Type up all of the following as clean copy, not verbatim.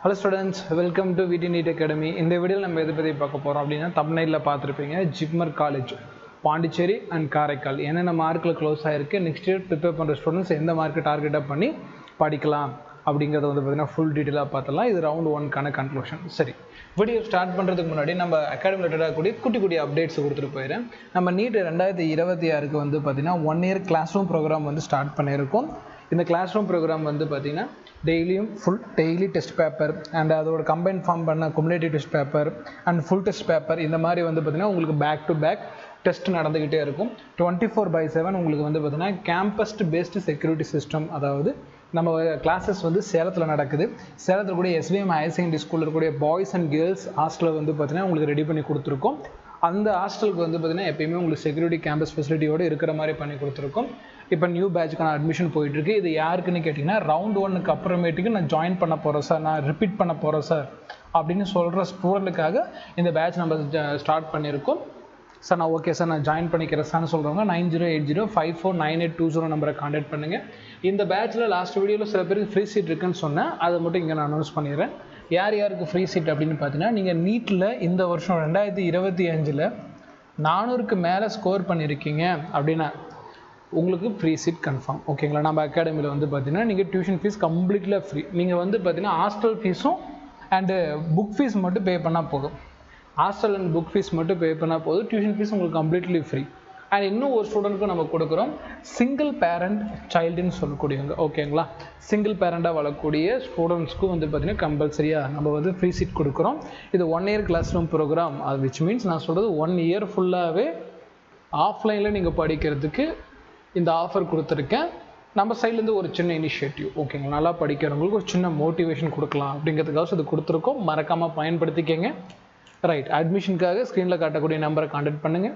Hello students, welcome to VT NEET Academy. In this video, we will talk about thumbnail Jipmer College, Pondicherry and Karaikal. What mark close next year prepare for students in the market target up padikalam அப்படிங்கறது full detail இது round 1 கான conclusion. சரி, video start பண்றதுக்கு முன்னாடி நம்ம academy ரிலேட்டடா குட்டி updates கொடுத்துட்டு போயிரேன். நம்ம நீட் 2026க்கு பாத்தீங்கன்னா 1 year class room program start பண்ணியிருக்கோம். இந்த class room program பாத்தீங்கன்னா daily test paper and அதோட combined form பண்ண cumulative test paper and full test paper இந்த மாதிரி பாத்தீங்கன்னா உங்களுக்கு back to back டெஸ்ட் நடந்துகிட்டே இருக்கும். 24/7 உங்களுக்கு பாத்தீங்கன்னா campus based security system, அதாவது நம்ம கிளாஸஸ் சேலத்தில் நடக்குது. சேலத்தில் கூட SVM ஹையர் செகண்டரி ஸ்கூலில் இருக்கக்கூடிய பாய்ஸ் அண்ட் கேர்ள்ஸ் ஹாஸ்டலை பார்த்தீங்கன்னா உங்களுக்கு ரெடி பண்ணி கொடுத்துருக்கோம். அந்த ஹாஸ்டலுக்கு பார்த்தீங்கன்னா எப்பயுமே உங்களுக்கு செக்யூரிட்டி கேம்பஸ் ஃபெசிலிட்டியோடு இருக்கிற மாதிரி பண்ணி கொடுத்துருக்கோம். இப்போ நியூ பேட்சுக்கான அட்மிஷன் போயிட்டுருக்கு. இது யாருக்குன்னு கேட்டிங்கன்னா ரவுண்ட் 1க்கு அப்புறமேட்டுக்கு நான் ஜாயின் பண்ண போகிறேன் சார், நான் ரிப்பீட் பண்ண போகிறேன் சார் அப்படின்னு சொல்கிற ஸ்டூடெண்ட்டுக்காக இந்த பேட்ச் நம்ம ஸ்டார்ட் பண்ணியிருக்கோம். சார் நான் ஓகே சார் நான் ஜாயின் பண்ணிக்கிறேன் சார்னு சொல்கிறவங்க 9080549820 நம்பரை கான்டாக்ட் பண்ணுங்கள். இந்த பேட்சில் லாஸ்ட் வீடியோவில் சில பேருக்கு ஃப்ரீ சீட் இருக்குன்னு சொன்னேன், அதை மட்டும் இங்கே நான் அனௌன்ஸ் பண்ணிடுறேன். யாருக்கு ஃப்ரீ சீட் அப்படின்னு பார்த்தீங்கன்னா, நீங்கள் நீட்டில் இந்த வருஷம் 2025 400க்கு மேலே ஸ்கோர் பண்ணியிருக்கீங்க அப்படின்னா உங்களுக்கு ஃப்ரீ சீட் கன்ஃபார்ம். ஓகேங்களா? நம்ம அகாடமியில் பார்த்தீங்கன்னா நீங்கள் டியூஷன் ஃபீஸ் கம்ப்ளீட்லி ஃப்ரீ. நீங்கள் பார்த்தீங்கன்னா ஹாஸ்டல் ஃபீஸும் அண்டு புக் ஃபீஸ் மட்டும் பே பண்ணால் போதும். ஹாஸ்டல் அண்ட் புக் ஃபீஸ் மட்டும் பே பண்ணால் போதும். டியூஷன் ஃபீஸ் உங்களுக்கு கம்ப்ளீட்லி ஃப்ரீ. அண்ட் இன்னும் ஒரு ஸ்டூடெண்ட்டுக்கும் நம்ம கொடுக்குறோம், சிங்கிள் பேரண்ட் சைல்டுன்னு சொல்லக்கூடியவங்க. ஓகேங்களா? சிங்கிள் பேரண்டாக வளரக்கூடிய ஸ்டூடெண்ட்ஸ்க்கும் பார்த்தீங்கன்னா கம்பல்சரியாக நம்ம ஃப்ரீ சீட் கொடுக்குறோம். இது 1 year கிளாஸ் ரூம் ப்ரோக்ராம். அது விச் மீன்ஸ் நான் சொல்கிறது 1 year ஃபுல்லாகவே ஆஃப்லைனில் நீங்கள் படிக்கிறதுக்கு இந்த ஆஃபர் கொடுத்துருக்கேன். நம்ம சைட்லேருந்து ஒரு சின்ன இனிஷியேட்டிவ். ஓகேங்களா? நல்லா படிக்கிறவங்களுக்கு ஒரு சின்ன மோட்டிவேஷன் கொடுக்கலாம் அப்படிங்கிறதுக்காக இது கொடுத்துருக்கோம். மறக்காமல் பயன்படுத்திக்கங்க. ரைட், அட்மிஷனுக்காக ஸ்க்ரீனில் காட்டக்கூடிய நம்பரை கான்டாக்ட் பண்ணுங்கள்.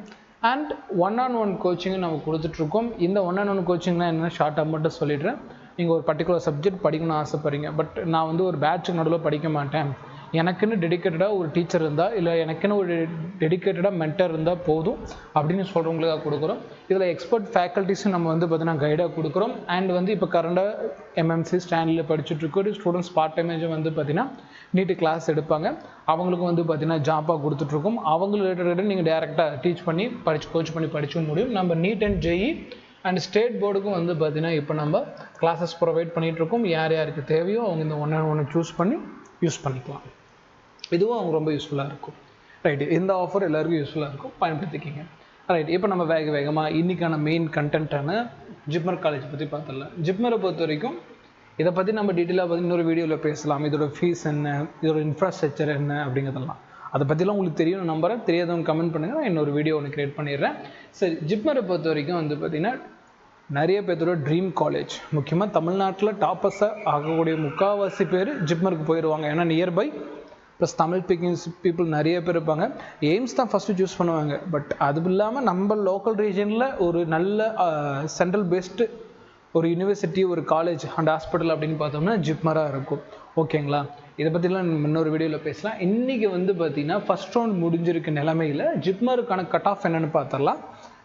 அண்ட் 1-on-1 கோச்சிங்கு நம்ம கொடுத்துட்ருக்கோம். இந்த 1-on-1 கோச்சிங்னா என்னென்னா ஷார்ட்டாக மட்டும் சொல்லிடுறேன். நீங்கள் ஒரு பர்டிகுலர் சப்ஜெக்ட் படிக்கணும்னு ஆசைப்படுறீங்க, பட் நான் ஒரு பேட்சுக்கு நடுவில் படிக்க மாட்டேன், எனக்குன்னு டெடிக்கேட்டடாக ஒரு டீச்சர் இருந்தால் இல்லை எனக்குன்னு ஒரு டெடிக்கேட்டடாக மென்டர் இருந்தால் போதும் அப்படின்னு சொல்கிறவங்களுக்காக கொடுக்குறோம். இதில் எக்ஸ்பர்ட் ஃபேக்கல்ட்டிஸும் நம்ம பார்த்தீங்கன்னா கைடாக கொடுக்குறோம். அண்ட் இப்போ கரண்டாக MMC ஸ்டாண்டில் படிச்சுட்ருக்க ஸ்டூடெண்ட்ஸ் பார்ட் டைமேஜும் பார்த்தீங்கன்னா நீட்டு கிளாஸ் எடுப்பாங்க. அவங்களுக்கும் பார்த்தீங்கன்னா ஜாப்பாக கொடுத்துட்ருக்கோம். அவங்க ரிலேட்டட் நீங்கள் டேரெக்டாக டீச் பண்ணி கோச் பண்ணி படிச்சும் முடியும். நம்ம NEET and JEE and state போர்டுக்கும் பார்த்தீங்கன்னா இப்போ நம்ம கிளாஸஸ் ப்ரொவைட் பண்ணிகிட்ருக்கோம். யாருக்கு தேவையோ அவங்க இந்த 1-on-1 சூஸ் பண்ணி யூஸ் பண்ணிக்கலாம். இதுவும் அவங்க ரொம்ப யூஸ்ஃபுல்லாக இருக்கும். ரைட்டு, இந்த ஆஃபர் எல்லாருக்கும் யூஸ்ஃபுல்லாக இருக்கும், பயன்படுத்திக்கிங்க. ரைட், இப்போ நம்ம வேகமாக இன்றைக்கான மெயின் கண்டென்ட்டான ஜிப்மர் காலேஜ் பற்றி பார்த்துடலாம். ஜிப்மரை பொறுத்த வரைக்கும் இதை பற்றி நம்ம டீட்டெயிலாக இன்னொரு வீடியோவில் பேசலாம். இதோட ஃபீஸ் என்ன, இதோட இன்ஃப்ராஸ்ட்ரக்சர் என்ன அப்படிங்கிறதெல்லாம் அதை பற்றிலாம் உங்களுக்கு தெரியும் நம்புறேன். தெரியாதவங்க கமெண்ட் பண்ணுங்கள், நான் இன்னொரு வீடியோ ஒன்று க்ரியேட் பண்ணிடுறேன். சரி, ஜிப்மரை பொறுத்த வரைக்கும் பார்த்திங்கன்னா நிறைய பேர்த்தோட ட்ரீம் காலேஜ். முக்கியமாக தமிழ்நாட்டில் டாப்பர்ஸாக ஆகக்கூடிய முக்கால்வாசி பேர் ஜிப்மருக்கு போயிடுவாங்க. ஏன்னா நியர்பை ப்ளஸ் தமிழ் ஸ்பீக்கிங்ஸ் பீப்புள் நிறைய பேர் இருப்பாங்க. எய்ம்ஸ் தான் ஃபஸ்ட்டு சூஸ் பண்ணுவாங்க. பட் அது இல்லாமல் நம்ம லோக்கல் ரீஜனில் ஒரு நல்ல சென்ட்ரல் பேஸ்டு ஒரு யூனிவர்சிட்டி, ஒரு காலேஜ் அண்ட் ஹாஸ்பிட்டல் அப்படின்னு பார்த்தோம்னா ஜிப்மராக இருக்கும். ஓகேங்களா? இதை பற்றிலாம் இன்னொரு வீடியோவில் பேசலாம். இன்றைக்கி பார்த்திங்கன்னா ஃபஸ்ட் ரவுண்ட் முடிஞ்சிருக்க நிலமையில் ஜிப்மருக்கான கட் ஆஃப் என்னென்னு பார்த்துடலாம்.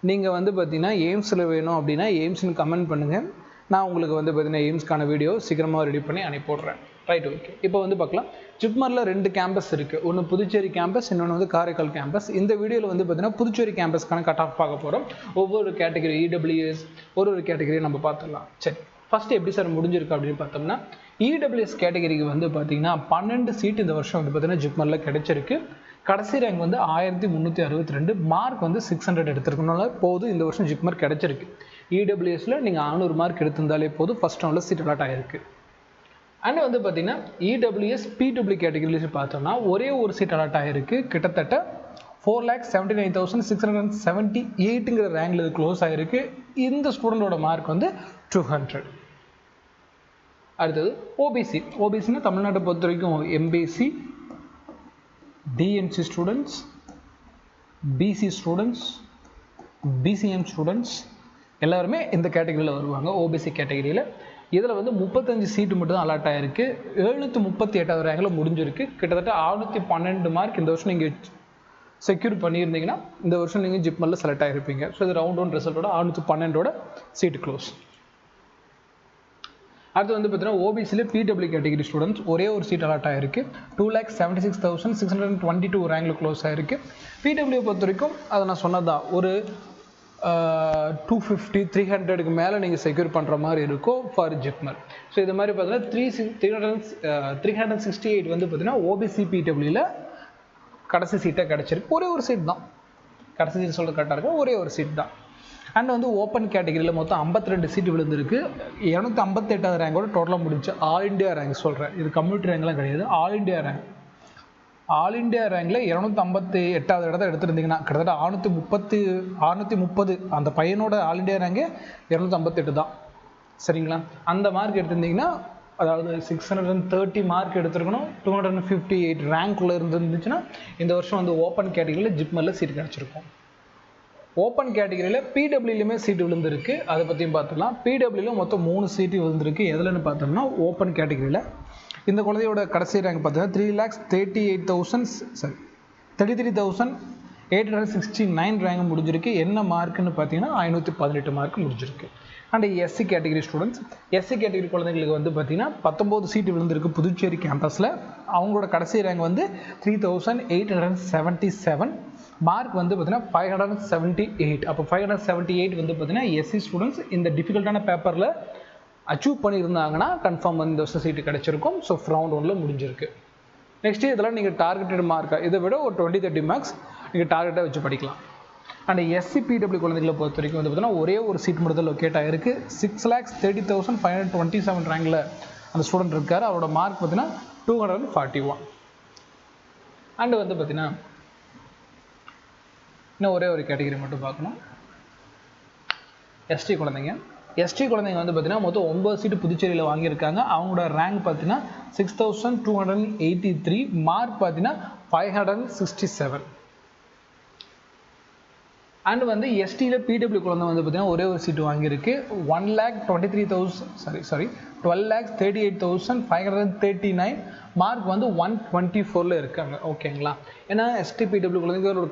நீங்கள் பார்த்தீங்கன்னா எய்ம்ஸில் வேணும் அப்படின்னா எய்ம்ஸ்னு கமெண்ட் பண்ணுங்கள். நான் உங்களுக்கு பார்த்தீங்கன்னா எய்ம்ஸ்க்கான வீடியோ சீக்கிரமாக ரெடி பண்ணி அனுப்பிவிட்றேன். Right, okay. இப்போ பார்க்கலாம். ஜிப்மரில் 2 கேம்பஸ் இருக்குது. ஒன்று புதுச்சேரி கேம்பஸ், இன்னொன்று காரைக்கால் கேம்பஸ். இந்த வீடியோவில் பார்த்தீங்கன்னா புதுச்சேரி கேம்பஸ்க்கான கட் ஆஃப் பார்க்க போகிறோம். ஒவ்வொரு கேட்டகரி EWS ஒரு கேட்டகரியை நம்ம பார்த்துடலாம். சரி, ஃபஸ்ட்டு எப்படி சார் முடிஞ்சிருக்கு அப்படின்னு பார்த்தோம்னா, EWS கேட்டகரிக்கு பார்த்தீங்கன்னா 12 சீட் இந்த வருஷம் பார்த்தீங்கன்னா ஜிப்மரில் கிடைச்சிருக்கு. கடைசி ரேங்க் 1362, மார்க் 600 எடுத்துருக்கனால போதும் இந்த வருஷம் ஜிப்மர் கிடைச்சிருக்கு. EWSல நீங்கள் 600 மார்க் எடுத்திருந்தாலே போதும் ஃபஸ்ட் ரவுண்டில் சீட் அலாட் ஆகிருக்கு. அண்ட் பார்த்தீங்கன்னா EWS PW கேட்டகரியில் பார்த்தோம்னா ஒரே ஒரு சீட் அலாட் ஆகிருக்கு. கிட்டத்தட்ட 4,79,678ங்கிற ரேங்கில் இது க்ளோஸ் ஆகிருக்கு. இந்த ஸ்டூடெண்டோட மார்க் 200. அடுத்தது ஓபிசினா தமிழ்நாட்டை பொறுத்த வரைக்கும் MBC, DNC students, BC students, BCM students எல்லாருமே இந்த கேட்டகரியில் வருவாங்க. OBC கேட்டகரியில் இதில் 35 சீட்டு மட்டும் தான் அலாட் ஆகிருக்கு. 738வது ரேங்கில் முடிஞ்சிருக்கு. கிட்டத்தட்ட 612 மார்க் இந்த வருஷம் நீங்கள் செக்யூர் பண்ணியிருந்தீங்கன்னா இந்த வருஷம் நீங்கள் ஜிப்மரில் செலக்ட் ஆகிருப்பீங்க. ஸோ இது ரவுண்ட் 1 ரிசல்ட்டோட 612ஓட சீட்டு க்ளோஸ். அடுத்து வந்து பார்த்தீங்கன்னா ஓபிசியில் பிடபிள்யூ கேட்டகரி ஸ்டூடெண்ட்ஸ் ஒரே ஒரு சீட் அலாட் ஆகிருக்கு. 2,76,622 ரேங்கில் க்ளோஸ் ஆகிருக்கு. பிடபிள்யூ பொறுத்த வரைக்கும் அதை நான் சொன்னதான், ஒரு 250 300க்கு மேலே நீங்கள் செக்யூர் பண்ணுற மாதிரி இருக்கும் ஃபார் ஜிப்மர். ஸோ இது மாதிரி பார்த்தீங்கன்னா 368 வந்து பார்த்தீங்கன்னா ஓபிசி பிடபிள்யூவில் கடைசி சீட்டாக கிடச்சிருக்கு. ஒரே ஒரு சீட் தான், கடைசி சீட் சொல்கிறது கரெக்டாக இருக்கும், ஒரே ஒரு சீட் தான். அண்ட் வந்து ஓப்பன் கேட்டகரியில் மொத்தம் 52 சீட்டு விழுந்திருக்கு. 258வது ரேங்கோட டோட்டலாக முடிஞ்சு. ஆல் இண்டியா ரேங்க் சொல்கிறேன், இது கம்யூனிட்டி ரேங்க்லாம் கிடையாது, all India rank. All India ரேங்கில் 258வது இடத்த எடுத்துருந்தீங்கன்னா கிட்டத்தட்ட 630 அந்த பையனோட ஆல் இண்டியா ரேங்கே 258 தான். சரிங்களா? அந்த மார்க் எடுத்திருந்தீங்கன்னா, அதாவது 630 மார்க் எடுத்துருக்கணும், 258 ரேங்க்குள்ளே இருந்துச்சுன்னா இந்த வருஷம் வந்து ஓப்பன் கேட்டகரியில் ஜிப்மரில் சீட் கிடச்சிருக்கும். ஓப்பன் கேட்டகரியில் பிடபிள்யூலையுமே சீட்டு விழுந்திருக்கு, அதை பற்றியும் பார்த்துக்கலாம். பிடபிள்யூவில் மொத்தம் 3 சீட்டு விழுந்திருக்கு. எதுலன்னு பார்த்தோம்னா ஓப்பன் கேட்டகரியில். இந்த குழந்தையோட கடைசி ரேங்க் பார்த்தீங்கன்னா 33,869 ரேங்க் முடிஞ்சிருக்கு. என்ன மார்க்குன்னு பார்த்தீங்கன்னா 518 மார்க் முடிஞ்சிருக்கு. And SC category students, SC category குழந்தைங்களுக்கு வந்து பார்த்தீங்கன்னா 19 சீட்டு விழுந்திருக்கு புதுச்சேரி கேம்பஸில். அவங்களோட கடைசி ரேங்க் வந்து 3,877 மார்க் வந்து பார்த்தீங்கன்னா 578. அப்போ 578 வந்து பார்த்தீங்கன்னா எஸ்சி ஸ்டூடெண்ட்ஸ் இந்த டிஃபிகல்ட்டான பேப்பரில் அச்சீவ் பண்ணியிருந்தாங்கன்னா கன்ஃபார்ம் இந்த வருஷம் சீட்டு கிடச்சிருக்கும். ஸோ ரவுண்ட் 1 முடிஞ்சிருக்கு. நெக்ஸ்ட்டு இதெல்லாம் நீங்கள் டார்கெட்டட் மார்க்காக இதை விட ஒரு 20-30 மார்க்ஸ் நீங்கள் டார்கெட்டாக வச்சு படிக்கலாம். அண்ட் எஸ்சி பிடபிள்யூ குழந்தைகளை பொறுத்த வரைக்கும் வந்து பார்த்தீங்கன்னா ஒரே ஒரு சீட் மட்டும் தான் லொக்கேட் ஆகிருக்கு. 6,30,527 ரேங்கில் அந்த ஸ்டூடெண்ட் இருக்கார். அவரோட மார்க் பார்த்தீங்கன்னா 241. அண்டு வந்து பார்த்தீங்கன்னா இன்னும் ஒரே ஒரு கேட்டகரி மட்டும் பார்க்கணும், எஸ்டி குழந்தைங்க. எஸ்டி குழந்தைங்க வந்து பார்த்தீங்கன்னா மொத்தம் 9 சீட்டு புதுச்சேரியில் வாங்கியிருக்காங்க. அவங்களோட ரேங்க் பார்த்தீங்கன்னா 6,283, மார்க் பார்த்தீங்கன்னா 567. அண்ட் வந்து எஸ்டியில் பிடபிள்யூ குழந்தை வந்து பார்த்தீங்கன்னா ஒரே ஒரு சீட்டு வாங்கியிருக்கு. 12,38,539 மார்க் வந்து 124 இருக்காங்க. ஓகேங்களா? ஏன்னா எஸ்டி பிடபிள்யூ குழந்தைங்களோட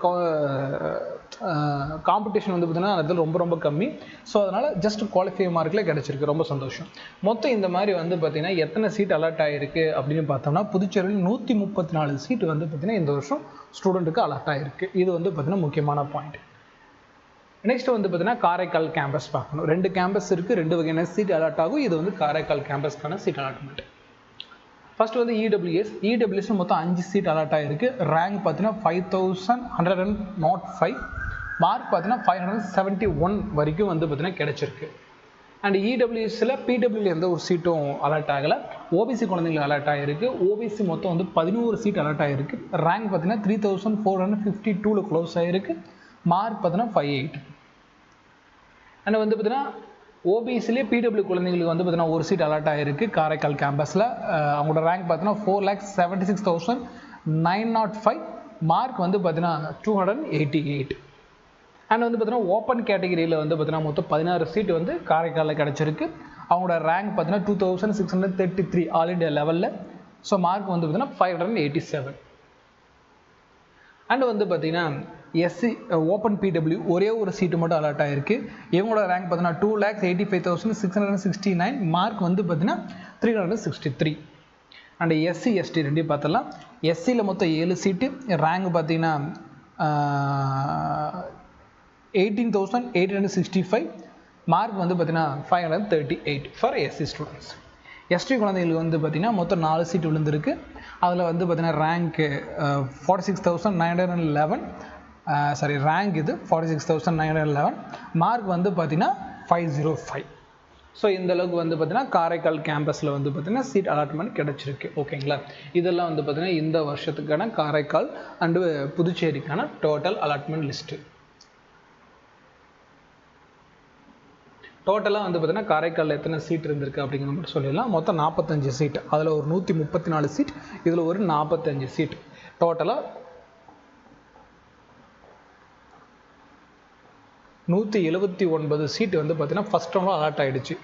காம்படிஷன் வந்து பார்த்தீங்கன்னா அதில் ரொம்ப கம்மி. ஸோ அதனால் ஜஸ்ட் குவாலிஃபை மார்க்கில் கிடச்சிருக்கு. ரொம்ப சந்தோஷம். மொத்தம் இந்த மாதிரி வந்து பார்த்தீங்கன்னா எத்தனை சீட் அலாட் ஆகிருக்கு அப்படின்னு பார்த்தோம்னா புதுச்சேரியில் 134 சீட்டு வந்து பார்த்தீங்கன்னா இந்த வருஷம் ஸ்டூடெண்ட்டுக்கு அலாட் ஆகிருக்கு. இது வந்து பார்த்தீங்கன்னா முக்கியமான பாயிண்ட். நெக்ஸ்ட் வந்து பார்த்தீங்கன்னா காரைக்கால் கேம்பஸ் பார்க்கணும். 2 கேம்பஸ் இருக்குது, 2 வகையான சீட் அலாட் ஆகும். இது வந்து காரைக்கால் கேம்பஸ்க்கான சீட் அலாட்மெண்ட். ஃபர்ஸ்ட் வந்து இடபிள்யூஎஸ் மொத்தம் 5 சீட் அலாட் ஆகிருக்கு. ரேங்க் பார்த்தீங்கன்னா 5,105, மார்க் பார்த்தீங்கன்னா 571 வரைக்கும் வந்து பார்த்தீங்கன்னா கிடைச்சிருக்கு. அண்ட் இடபிள்யூஎஸில் பிடபிள்யூ எந்த ஒரு சீட்டும் அலாட் ஆகலை. ஓபிசி குழந்தைங்களுக்கு அலாட் ஆகிருக்கு. ஓபிசி மொத்தம் வந்து 11 சீட் அலாட் ஆகிருக்கு. ரேங்க் பார்த்தீங்கன்னா 3,452 க்ளோஸ் ஆகிருக்கு. மார்க் பார்த்தீங்கன்னா 58. அண்ட் வந்து பார்த்தீங்கன்னா ஓபிசிலே பிடபிள்யூ குழந்தைங்களுக்கு வந்து பார்த்தீங்கன்னா ஒரு சீட் அலாட் ஆகிருக்கு காரைக்கால் கேம்பஸில். அவங்களோட ரேங்க் பார்த்தீங்கன்னா 4,76,905, மார்க் வந்து பார்த்தீங்கன்னா 288. அண்ட் வந்து பார்த்தீங்கன்னா ஓப்பன் கேட்டகரியில் வந்து பார்த்தீங்கன்னா மொத்தம் 16 சீட் வந்து காரைக்காலில் கிடச்சிருக்கு. அவங்களோட ரேங்க் பார்த்தீங்கன்னா 2,633 ஆல் இண்டியா லெவலில். ஸோ மார்க் வந்து பார்த்தீங்கன்னா 587. அண்ட் வந்து பார்த்தீங்கன்னா எஸ்சி ஓப்பன் பிடபிள்யூ ஒரே ஒரு சீட்டு மட்டும் அலாட் ஆகிருக்கு. இவங்களோட ரேங்க் பார்த்தீங்கன்னா 2,85,669, மார்க் வந்து பார்த்தீங்கன்னா 363. அண்ட் எஸ்சி எஸ்டி ரெண்டையும் பார்த்துடலாம். எஸ்சியில் மொத்தம் 7 சீட்டு, ரேங்க் பார்த்தீங்கன்னா 18,865, மார்க் வந்து பார்த்தீங்கன்னா 538 ஃபார் எஸ்சி ஸ்டூடெண்ட்ஸ். எஸ்டி குழந்தைகளுக்கு வந்து பார்த்தீங்கன்னா மொத்தம் 4 சீட்டு விழுந்திருக்கு. அதில் வந்து பார்த்தீங்கன்னா ரேங்க்கு 46,911, ரேங்க் இது 46,911, மார்க் வந்து பார்த்தீங்கன்னா 505. ஸோ இந்த அளவுக்கு வந்து பார்த்தீங்கன்னா காரைக்கால் கேம்பஸில் வந்து பார்த்தீங்கன்னா சீட் அலாட்மெண்ட் கிடச்சிருக்கு. ஓகேங்களா? இதெல்லாம் வந்து பார்த்தீங்கன்னா இந்த வருஷத்துக்கான காரைக்கால் அண்டு புதுச்சேரிக்கான டோட்டல் அலாட்மெண்ட் லிஸ்ட்டு. டோட்டலாக வந்து பார்த்தீங்கன்னா காரைக்காலில் எத்தனை சீட் இருந்திருக்கு அப்படிங்கிற மாதிரி சொல்லிடலாம். மொத்தம் 45 சீட், அதில் ஒரு 134 சீட், இதில் ஒரு 45 சீட், டோட்டலாக 179 சீட் வந்து பார்த்தீங்கன்னா ஃபஸ்ட் ரவுண்டில் அலாட் ஆகிடுச்சு.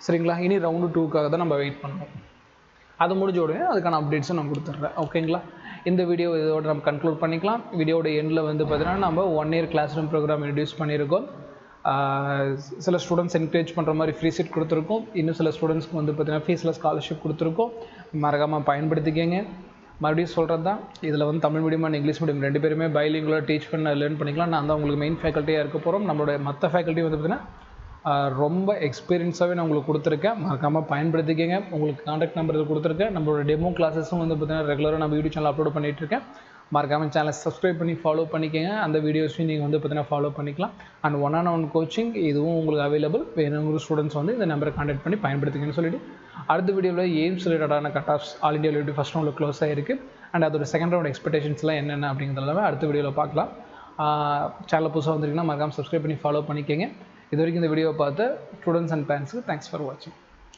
சரிங்களா? இனி ரவுண்டு 2க்காக தான் நம்ம வெயிட் பண்ணோம். அது முடிஞ்ச உடனே அதுக்கான அப்டேட்ஸும் நான் கொடுத்துட்றேன். ஓகேங்களா? இந்த வீடியோ இதோட நம்ம கன்க்ளூட் பண்ணிக்கலாம். வீடியோட எண்டில் வந்து பார்த்தீங்கன்னா நம்ம 1 year class room programme introduce பண்ணியிருக்கோம். சில ஸ்டூடெண்ட்ஸ் என்கரேஜ் பண்ணுற மாதிரி ஃப்ரீ சீட் கொடுத்துருக்கோம். இன்னும் சில ஸ்டூடெண்ட்ஸ்க்கு வந்து பார்த்திங்கன்னா ஃபீஸில் ஸ்காலர்ஷிப் கொடுத்துருக்கோம். மறக்காமல் பயன்படுத்திக்கங்க. மறுபடியும் சொல்கிறது தான், இதில் வந்து Tamil medium and English medium 2 பேருமே பைலிங்குலர் டீச் பண்ண லேர்ன் பண்ணிக்கலாம். நான் தான் உங்களுக்கு மெயின் ஃபேக்கல்ட்டியாக இருக்க போகிறோம். நம்மளோட மற்ற ஃபேக்கல்ட்டி வந்து பார்த்திங்கன்னா ரொம்ப எக்ஸ்பீரியன்ஸாகவே நான் உங்களுக்கு கொடுத்துருக்கேன். மறக்காமல் பயன்படுத்திக்கங்க. உங்களுக்கு கான்டாக்ட் நம்பர் இது கொடுத்துருக்கேன். நம்மளோட டெமோ கிளாஸஸும் வந்து பார்த்திங்கன்னா ரெகுலராக நம்ம யூடியூப் சேனல் அப்லோட் பண்ணிகிட்ருக்கேன். மறக்காமல் சேனலை சப்ஸ்கிரைப் பண்ணி ஃபாலோ பண்ணிக்கங்க. அந்த வீடியோஸையும் நீங்கள் வந்து பார்த்தீங்கன்னா ஃபாலோ பண்ணிக்கலாம். அண்ட் 1-on-1 கோச்சிங் இதுவும் உங்களுக்கு அவைலபிள். வேணுங்கிற ஸ்டூடெண்ட்ஸ் வந்து இந்த நம்பரை கான்டாக்ட் பண்ணி பயன்படுத்திக்கன்னு சொல்லிட்டு, அடுத்த வீடியோவில் எய்ம்ஸ் ரிலேட்டடான cut of all India level first ரவுண்டில் க்ளோஸ் ஆகிருக்கு. அண்ட் அதோட செகண்ட் ரவுண்ட் எக்ஸ்பெக்டேஷன்ஸ்லாம் என்னென்ன அப்படிங்கிறதெல்லாம் அடுத்த வீடியோவில் பார்க்கலாம். சேனல் புதுசாக வந்திருக்குன்னா மறக்காமல் சப்ஸ்கிரைப் பண்ணி ஃபாலோ பண்ணிக்கங்க. இது வரைக்கும் இந்த வீடியோவை பார்த்த ஸ்டூடெண்ட்ஸ் அண்ட் பேரண்ட்ஸுக்கு தேங்க்ஸ் ஃபார் வாட்சிங்.